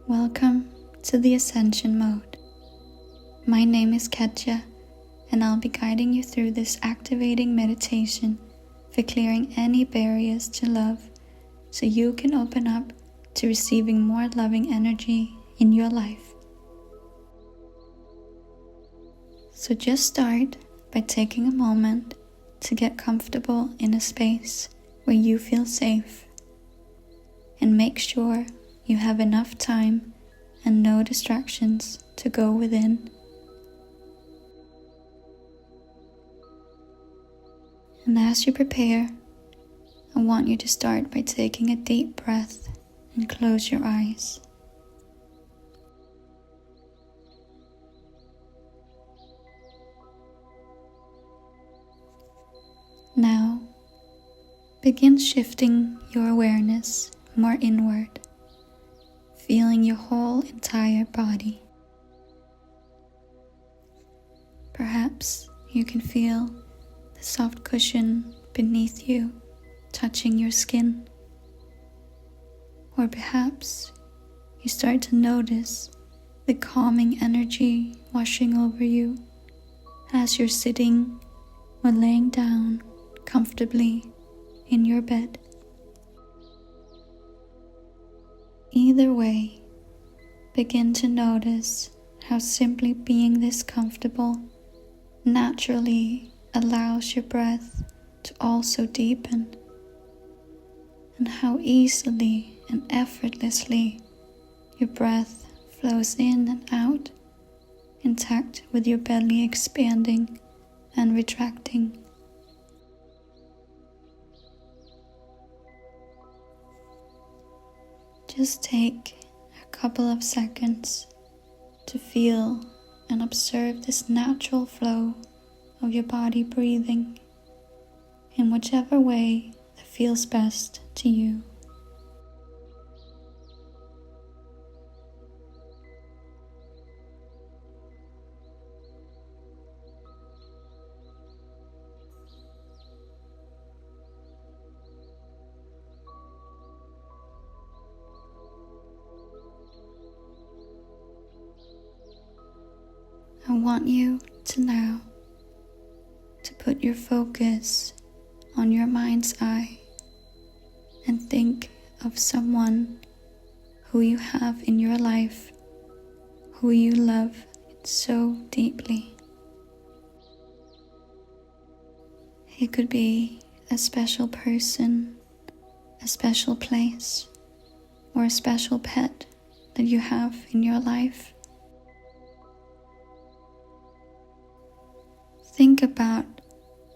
Welcome to the Ascension Mode. My name is Katia, and I'll be guiding you through this activating meditation for clearing any barriers to love so you can open up to receiving more loving energy in your life. So just start by taking a moment to get comfortable in a space where you feel safe, and make sure you have enough time and no distractions to go within. And as you prepare, I want you to start by taking a deep breath and close your eyes. Now, begin shifting your awareness more inward, feeling your whole entire body. Perhaps you can feel the soft cushion beneath you touching your skin. Or perhaps you start to notice the calming energy washing over you as you're sitting or laying down comfortably in your bed. Either way, begin to notice how simply being this comfortable naturally allows your breath to also deepen, and how easily and effortlessly your breath flows in and out, intact with your belly expanding and retracting. Just take a couple of seconds to feel and observe this natural flow of your body breathing in whichever way that feels best to you. I want you to now to put your focus on your mind's eye and think of someone who you have in your life, who you love so deeply. It could be a special person, a special place, or a special pet that you have in your life. Think about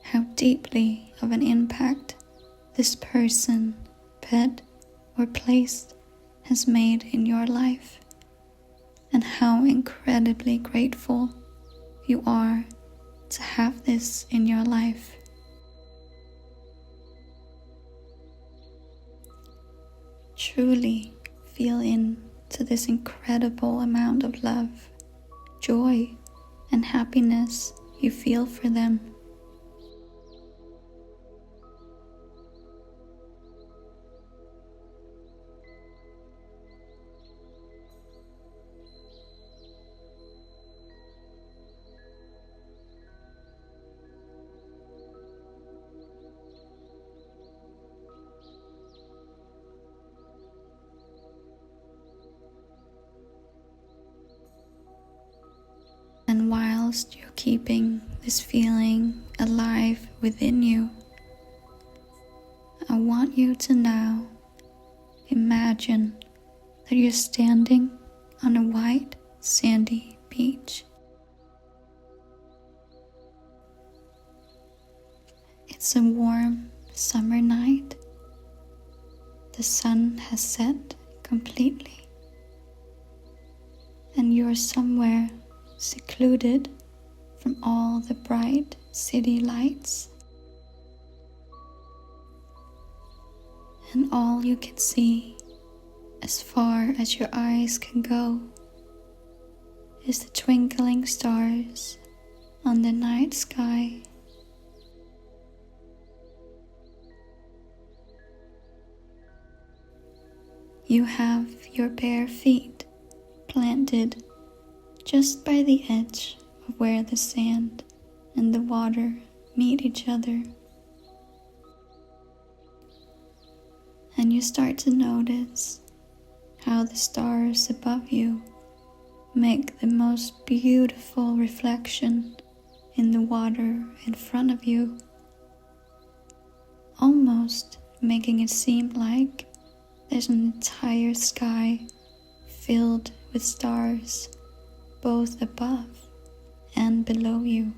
how deeply of an impact this person, pet, or place has made in your life, and how incredibly grateful you are to have this in your life. Truly feel into this incredible amount of love, joy, and happiness you feel for them. And whilst you're keeping this feeling alive within you, I want you to now imagine that you're standing on a white, sandy beach. It's a warm summer night. The sun has set completely, and you're somewhere secluded from all the bright city lights, and all you can see as far as your eyes can go is the twinkling stars on the night sky. You have your bare feet planted just by the edge of where the sand and the water meet each other. And you start to notice how the stars above you make the most beautiful reflection in the water in front of you, almost making it seem like there's an entire sky filled with stars, both above and below you.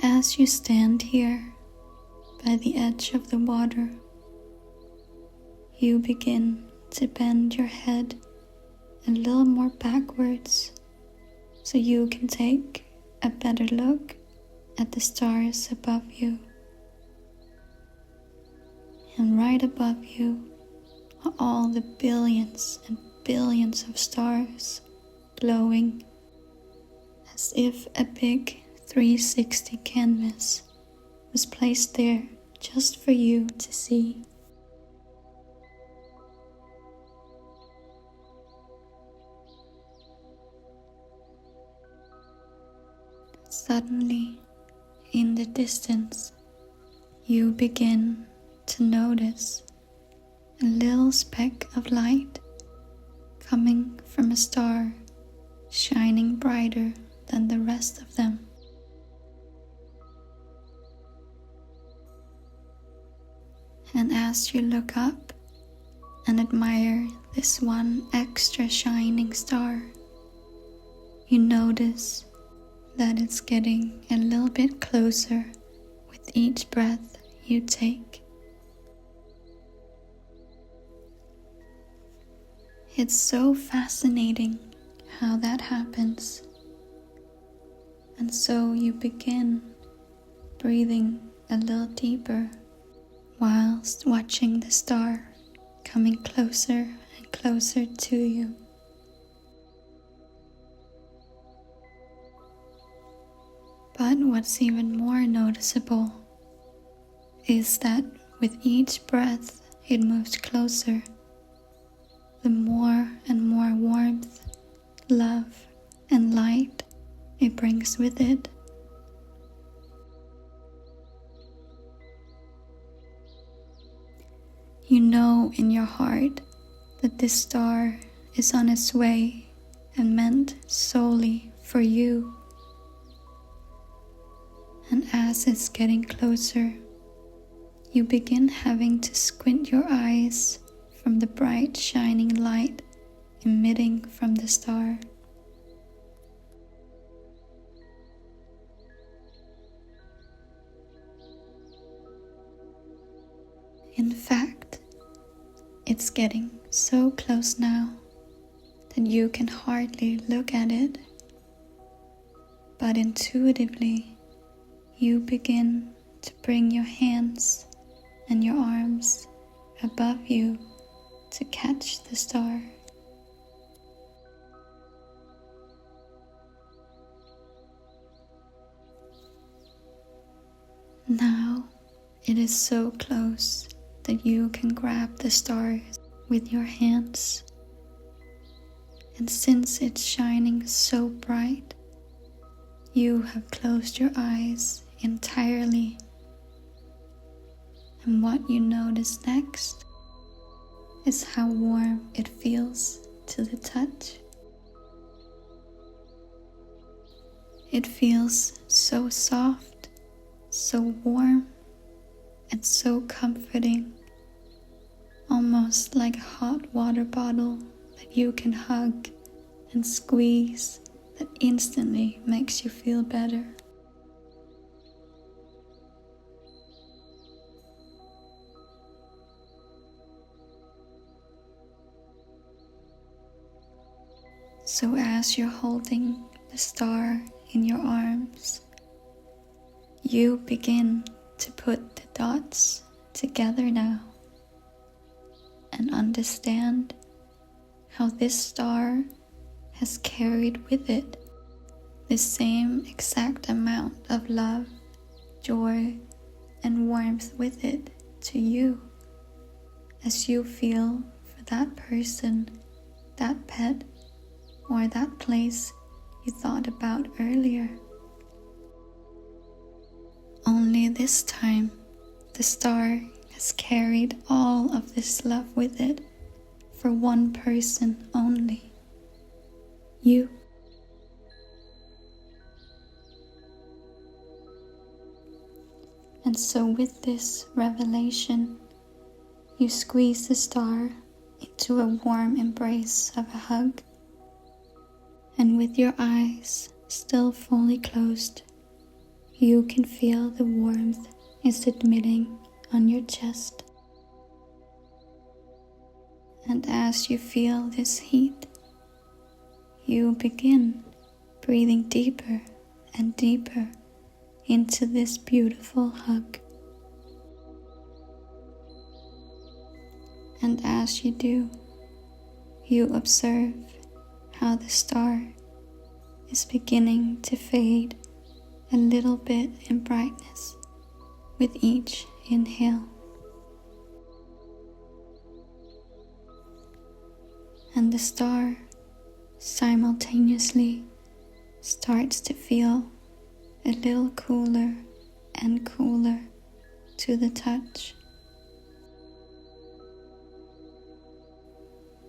As you stand here by the edge of the water, you begin to bend your head a little more backwards so you can take a better look at the stars above you. And right above you are all the billions and billions of stars glowing as if a big 360 canvas was placed there just for you to see. Suddenly, in the distance, you begin to notice a little speck of light coming from a star shining brighter than the rest of them. And as you look up and admire this one extra shining star, you notice that it's getting a little bit closer with each breath you take. It's so fascinating how that happens. And so you begin breathing a little deeper whilst watching the star coming closer and closer to you. But what's even more noticeable is that with each breath it moves closer, the more and more warmth, love, and light it brings with it. You know in your heart that this star is on its way and meant solely for you. And as it's getting closer, you begin having to squint your eyes from the bright shining light emitting from the star. In fact, it's getting so close now that you can hardly look at it, but intuitively you begin to bring your hands and your arms above you to catch the star. Now it is so close that you can grab the stars with your hands. And since it's shining so bright, you have closed your eyes entirely. And what you notice next is how warm it feels to the touch. It feels so soft, so warm, and so comforting, almost like a hot water bottle that you can hug and squeeze that instantly makes you feel better. So as you're holding the star in your arms, you begin to put the dots together now and understand how this star has carried with it the same exact amount of love, joy and warmth with it to you, as you feel for that person, that pet, or that place you thought about earlier. Only this time, the star has carried all of this love with it for one person only, you. And so with this revelation, you squeeze the star into a warm embrace of a hug, and with your eyes still fully closed, you can feel the warmth is admitting on your chest. And as you feel this heat, you begin breathing deeper and deeper into this beautiful hug. And as you do, you observe how the star is beginning to fade a little bit in brightness with each inhale. And the star simultaneously starts to feel a little cooler and cooler to the touch.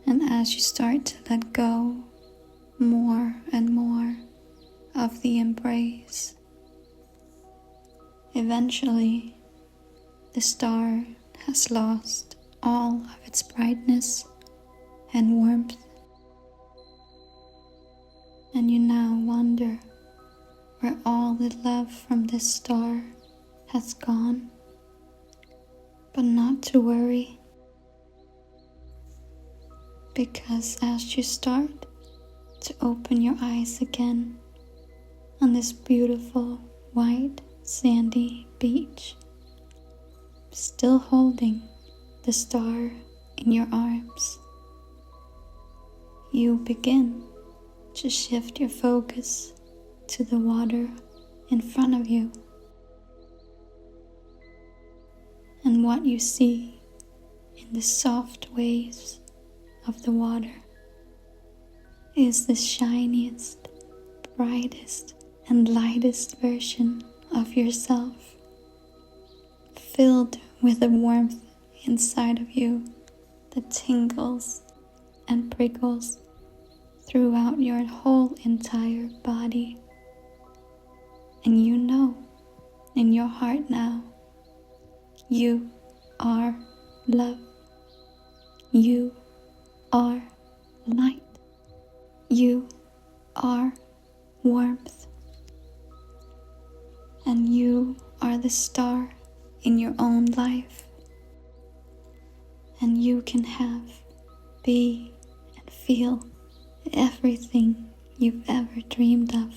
And as you start to let go more and more of the embrace, eventually the star has lost all of its brightness and warmth, and you now wonder where all the love from this star has gone. But not to worry, because as you start to open your eyes again on this beautiful white sandy beach, still holding the star in your arms, you begin to shift your focus to the water in front of you. And what you see in the soft waves of the water is the shiniest, brightest, and lightest version of yourself, filled with a warmth inside of you that tingles and prickles throughout your whole entire body. And you know in your heart now, you are love. You are light. You are warmth. And you are the star in your own life. And you can have, be, and feel everything you've ever dreamed of.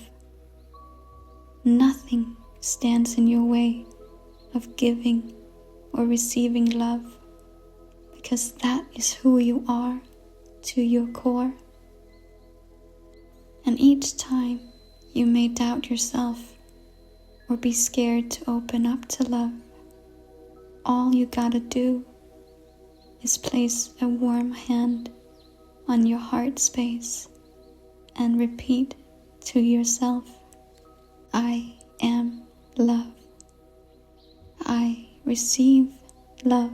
Nothing stands in your way of giving or receiving love, because that is who you are to your core. And each time you may doubt yourself or be scared to open up to love, all you gotta do is place a warm hand on your heart space and repeat to yourself, I am love. I receive love.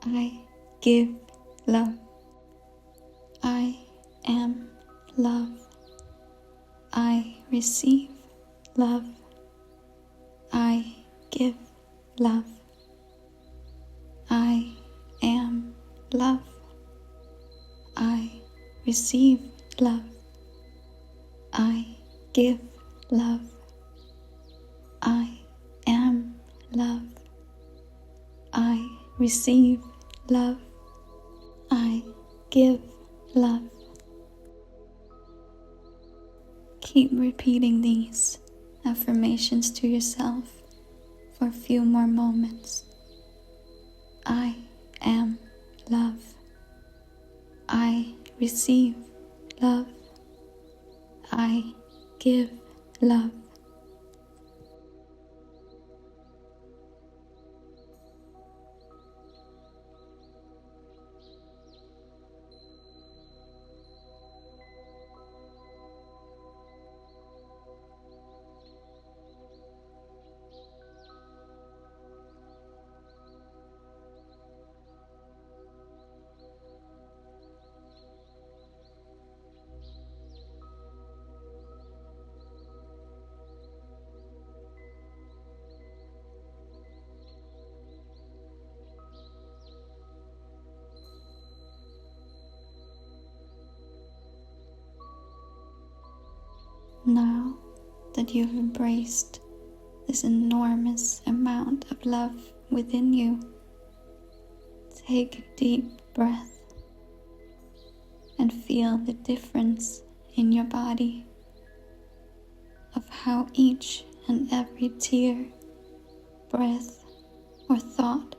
I give love. I am love. I receive love. I give love. I am love. I receive love. I give love. I am love. I receive love. I give love. Keep repeating these affirmations to yourself for a few more moments. I am love. I receive love. I give love. that you've embraced this enormous amount of love within you, take a deep breath and feel the difference in your body of how each and every tear, breath, or thought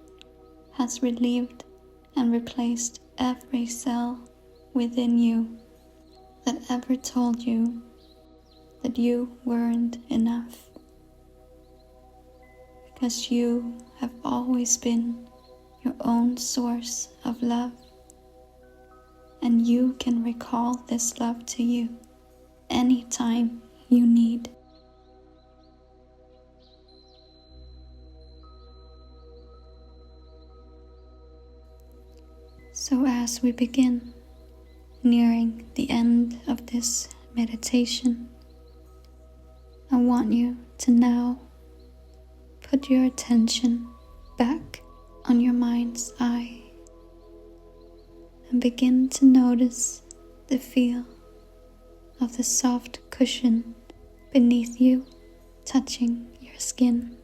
has relieved and replaced every cell within you that ever told you that you weren't enough. Because you have always been your own source of love, and you can recall this love to you anytime you need. So as we begin nearing the end of this meditation, I want you to now put your attention back on your mind's eye and begin to notice the feel of the soft cushion beneath you touching your skin.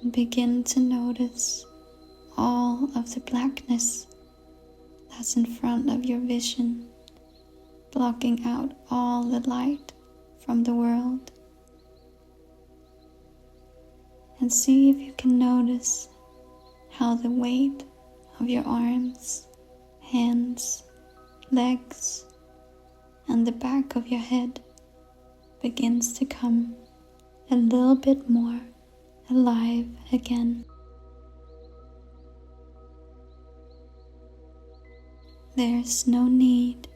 And begin to notice all of the blackness that's in front of your vision, blocking out all the light from the world. And see if you can notice how the weight of your arms, hands, legs, and the back of your head begins to come a little bit more alive again. There's no need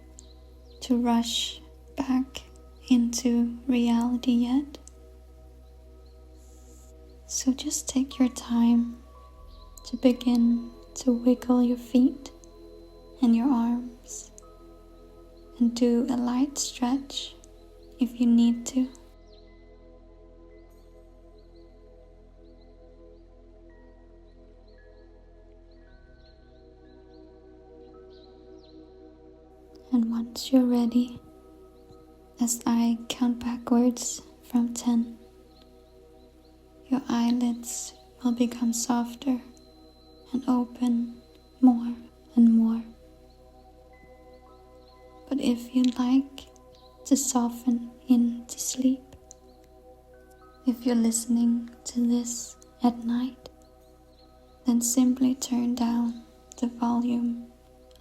to rush back into reality yet. So just take your time to begin to wiggle your feet and your arms and do a light stretch if you need to. And once you're ready, as I count backwards from 10, your eyelids will become softer and open more and more. But if you'd like to soften into sleep, if you're listening to this at night, then simply turn down the volume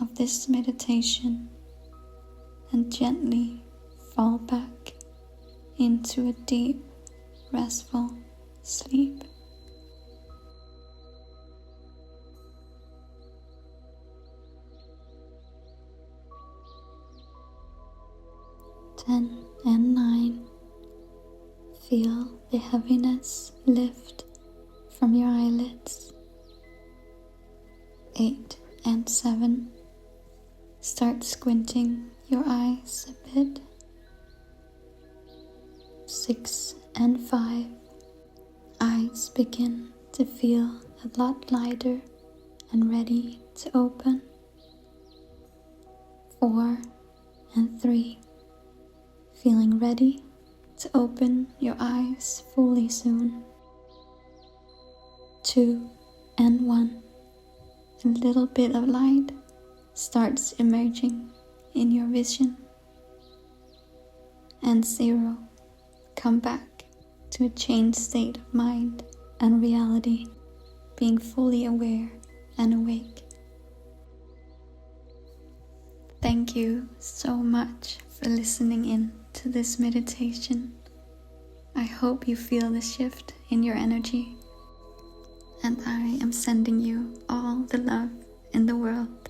of this meditation and gently fall back into a deep, restful sleep. Ten and 9. Feel the heaviness lift from your eyelids. 8 and 7. Start squinting your eyes a bit. 6 and 5. Eyes begin to feel a lot lighter and ready to open. 4 and 3. Feeling ready to open your eyes fully soon. 2 and 1. A little bit of light starts emerging in your vision. And 0. Come back to a changed state of mind and reality, being fully aware and awake. Thank you so much for listening in to this meditation. I hope you feel the shift in your energy, and I am sending you all the love in the world.